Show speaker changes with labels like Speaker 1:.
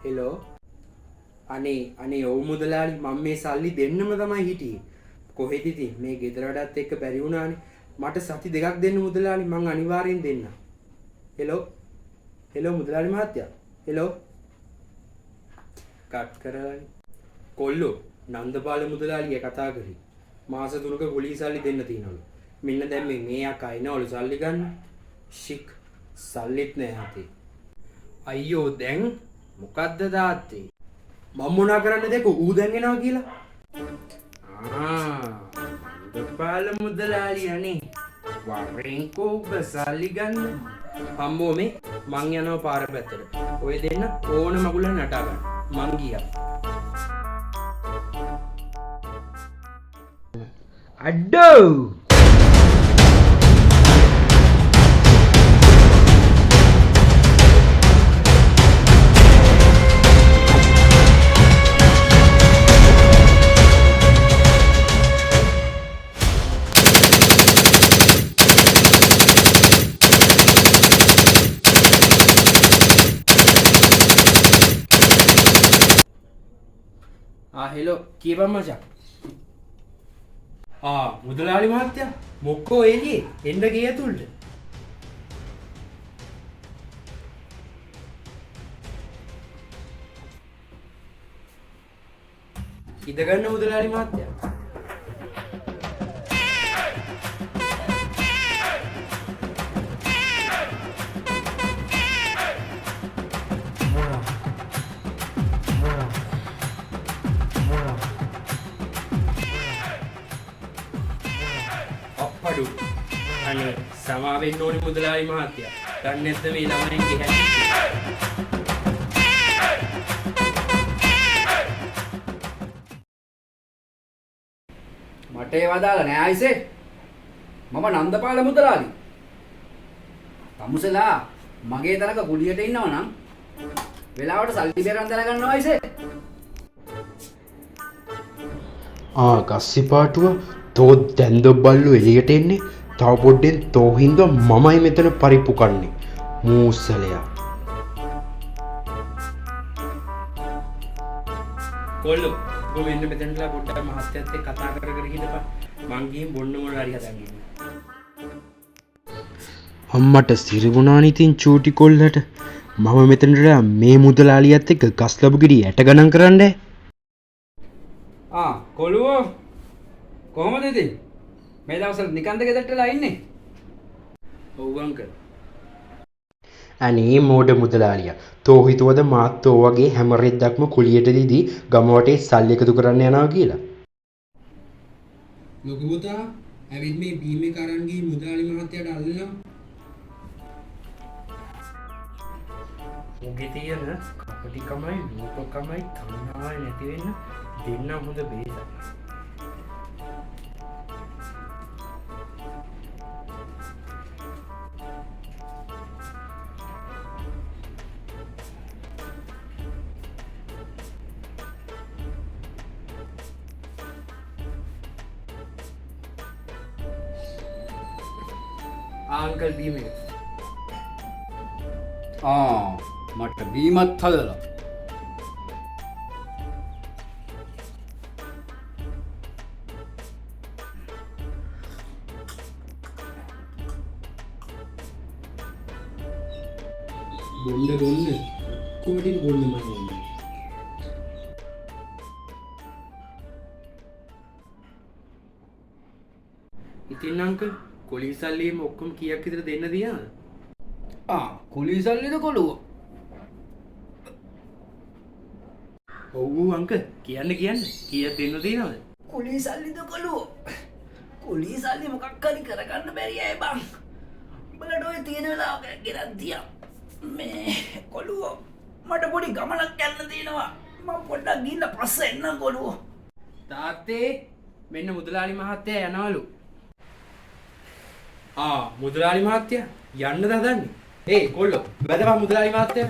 Speaker 1: Hello අනේ ඔව් මුදලාලි මම මේ සල්ලි දෙන්නම තමයි හිටියේ. කොහෙද ඉතින් මේ ගෙදර වැඩත් එක්ක බැරි වුණානේ. මට සති දෙකක් දෙන්න මුදලාලි මං අනිවාර්යෙන් දෙන්නම්. හෙලෝ මුදලාලි මහත්තයා. හෙලෝ කට් කරලානේ. කොල්ලෝ නන්දපාල මුදලාලිය කතා කරේ. මාස 3ක කුලී සල්ලි දෙන්න තියෙනවලු. මෙන්න දැන් මේ අක්කා එනවලු සල්ලි ගන්න. ෂික් සල්ලිත් නෑ හතේ. අයියෝ දැන් මොකද්ද තාත්තේ? මම මොනා කරන්නද ඒක ඌ දැන් එනවා කියලා? නන්දපාල මුදලාලිය අනේ. වරෙන් කෝබ සල්ලි ගන්න. අම්මෝ මේ මං යනවා පාර පැත්තට. ඔය දෙන්න ඕන මගුල නටා ගන්න. මං ගියා. අඩෝ හෙලෝ කියපන් මචං. මුදලාලි මහත්තයා මොකෝ එළියේ එන්න ගිය තුල්ද? ඉදගන්න මුදලාලි මහත්තයා. අනේ සමාවෙන්න ඕනේ මුදලාලි මහත්තයා. දන්නේ නැද්ද මේ ළමයින්ගේ හැටි?
Speaker 2: මට ඒව දාලා නෑ ආයිසේ. මම නන්දපාල මුදලාලි. තමුසලා මගේ තරක කුලියට ඉන්නව නම් වෙලාවට සල්ලි බේරන් දලා ගන්නවා ආයිසේ.
Speaker 1: ගස්සිපාටුව තෝ දැන් බල්ලු එළියට එන්නේ. තව පොඩ්ඩෙන් තෝ හින්දා මමයි මෙතන පරිප්පු කන්නේ. මූස්සලයා. කොල්ලෝ ඔබ මෙන්න මෙතනලා පොඩ්ඩක් මහත්තයත් එක්ක කතා කර හිටපන්. මං ගිහින් බොන්න මොනවා හරි හදන් ඉන්න. අම්මට සිරිවුණානි ඉතින් චූටි කොල්ලට. මම මෙතනට මේ මුදලාලියත් එක්ක ගස් ලැබු ගිරි ඇට ගණන් කරන්නේ.
Speaker 2: කොළුවෝ කොහමද ඉතින්? මේ දවස්වල නිකන්ද ගෙදරටලා ඉන්නේ?
Speaker 1: ඔව් අංකල්. අනේ මෝඩ මුදලාලියා. තෝ හිතුවද මාත් තෝ වගේ හැම රෙද්දක්ම කුලියට දීදී ගම වටේ සල්ලි එකතු කරන්න යනවා කියලා? ලොකු පුතා ඇවිත් මේ බීමේ කරන් ගිහින් මුදලාලි මහත්තයාට අල්ලනවා. උගේ තියෙන කපටිකමයි ලෝකකමයි තණ්හාවයි නැති වෙන්න දෙන්න හොඳ බේසක්. अंकल बी में
Speaker 2: මට බීමත් හදලා
Speaker 1: බොන්න කොටින් බොන්න මම ඉතින් අංකල් කොලී සල්ලියම ඔක්කොම කීයක් විතර දෙන්න දියාද?
Speaker 2: කුලී සල්ලිද කොළුව?
Speaker 1: ඔව් අංකල් කියන්න කීයක් දෙන්න දිනවද?
Speaker 2: කුලී සල්ලිද කොළුව? කුලී සල්ලි මොකක් හරි කරගන්න බැරි අය බං. උඹලට ඔය තියෙන වෙලාවක ගෙනත් දියා. මේ කොළුව මට පොඩි ගමනක් යන්න තියෙනවා. මම පොඩ්ඩක් ගිහින් පස්සේ එන්නම් කොළුව.
Speaker 1: තාත්තේ මෙන්න මුදලාලි මහත්තයා යනවලු. මුදලාලි මහත්තයා යන්නද හදන්නේ? කොල්ලෝ වැදපන් මුදලාලි මහත්තයා.